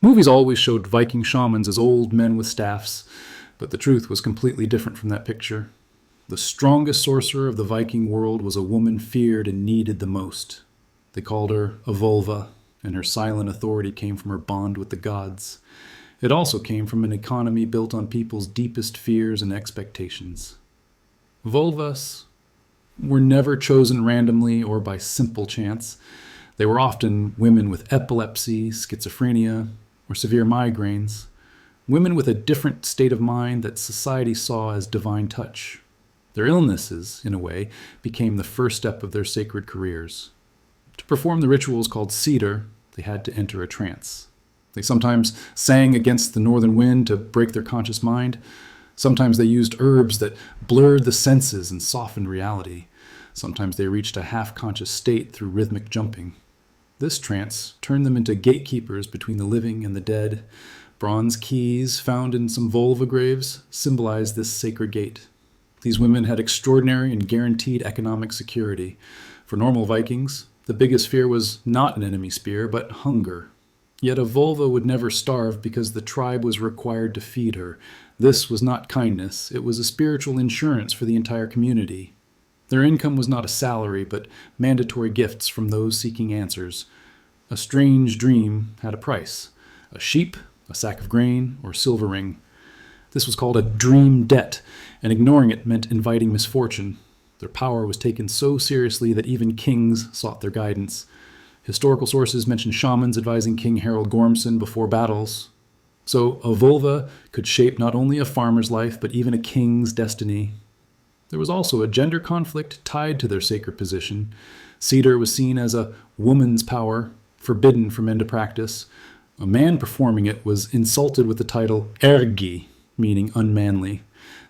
Movies always showed Viking shamans as old men with staffs, but the truth was completely different from that picture. The strongest sorcerer of the Viking world was a woman feared and needed the most. They called her a Völva, and her silent authority came from her bond with the gods. It also came from an economy built on people's deepest fears and expectations. Völvas were never chosen randomly or by simple chance. They were often women with epilepsy, schizophrenia, or severe migraines, women with a different state of mind that society saw as divine touch. Their illnesses, in a way, became the first step of their sacred careers. To perform the rituals called cedar, they had to enter a trance. They sometimes sang against the northern wind to break their conscious mind. Sometimes they used herbs that blurred the senses and softened reality. Sometimes they reached a half-conscious state through rhythmic jumping. This trance turned them into gatekeepers between the living and the dead. Bronze keys found in some Völva graves symbolize this sacred gate. These women had extraordinary and guaranteed economic security. For normal Vikings, the biggest fear was not an enemy spear, but hunger. Yet a Völva would never starve because the tribe was required to feed her. This was not kindness, it was a spiritual insurance for the entire community. Their income was not a salary, but mandatory gifts from those seeking answers. A strange dream had a price: a sheep, a sack of grain, or a silver ring. This was called a dream debt, and ignoring it meant inviting misfortune. Their power was taken so seriously that even kings sought their guidance. Historical sources mention shamans advising King Harald Gormson before battles. So a Völva could shape not only a farmer's life, but even a king's destiny. There was also a gender conflict tied to their sacred position. Cedar was seen as a woman's power, forbidden for men to practice. A man performing it was insulted with the title ergi, meaning unmanly.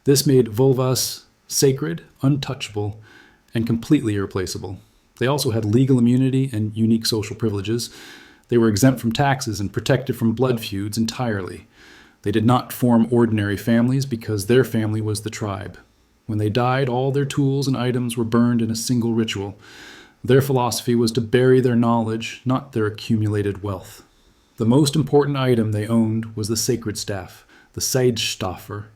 This made Völvas sacred, untouchable, and completely irreplaceable. They also had legal immunity and unique social privileges. They were exempt from taxes and protected from blood feuds entirely. They did not form ordinary families because their family was the tribe. When they died, all their tools and items were burned in a single ritual. Their philosophy was to bury their knowledge, not their accumulated wealth. The most important item they owned was the sacred staff, the seidstaffer.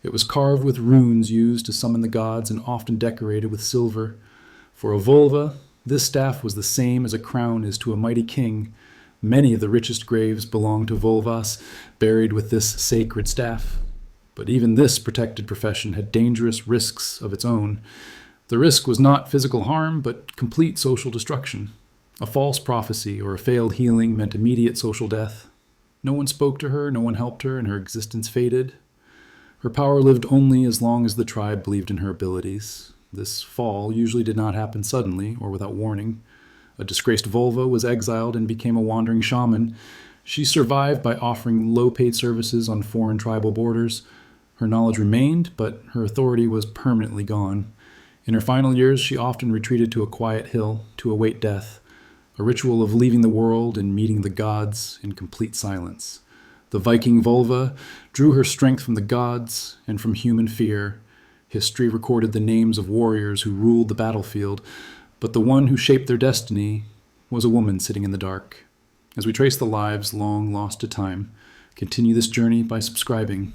It was carved with runes used to summon the gods and often decorated with silver. For a Völva, this staff was the same as a crown is to a mighty king. Many of the richest graves belonged to Völvas, buried with this sacred staff. But even this protected profession had dangerous risks of its own. The risk was not physical harm, but complete social destruction. A false prophecy or a failed healing meant immediate social death. No one spoke to her, no one helped her, and her existence faded. Her power lived only as long as the tribe believed in her abilities. This fall usually did not happen suddenly or without warning. A disgraced Völva was exiled and became a wandering shaman. She survived by offering low-paid services on foreign tribal borders. Her knowledge remained, but her authority was permanently gone. In her final years, she often retreated to a quiet hill to await death, a ritual of leaving the world and meeting the gods in complete silence. The Viking Völva drew her strength from the gods and from human fear. History recorded the names of warriors who ruled the battlefield, but the one who shaped their destiny was a woman sitting in the dark. As we trace the lives long lost to time, continue this journey by subscribing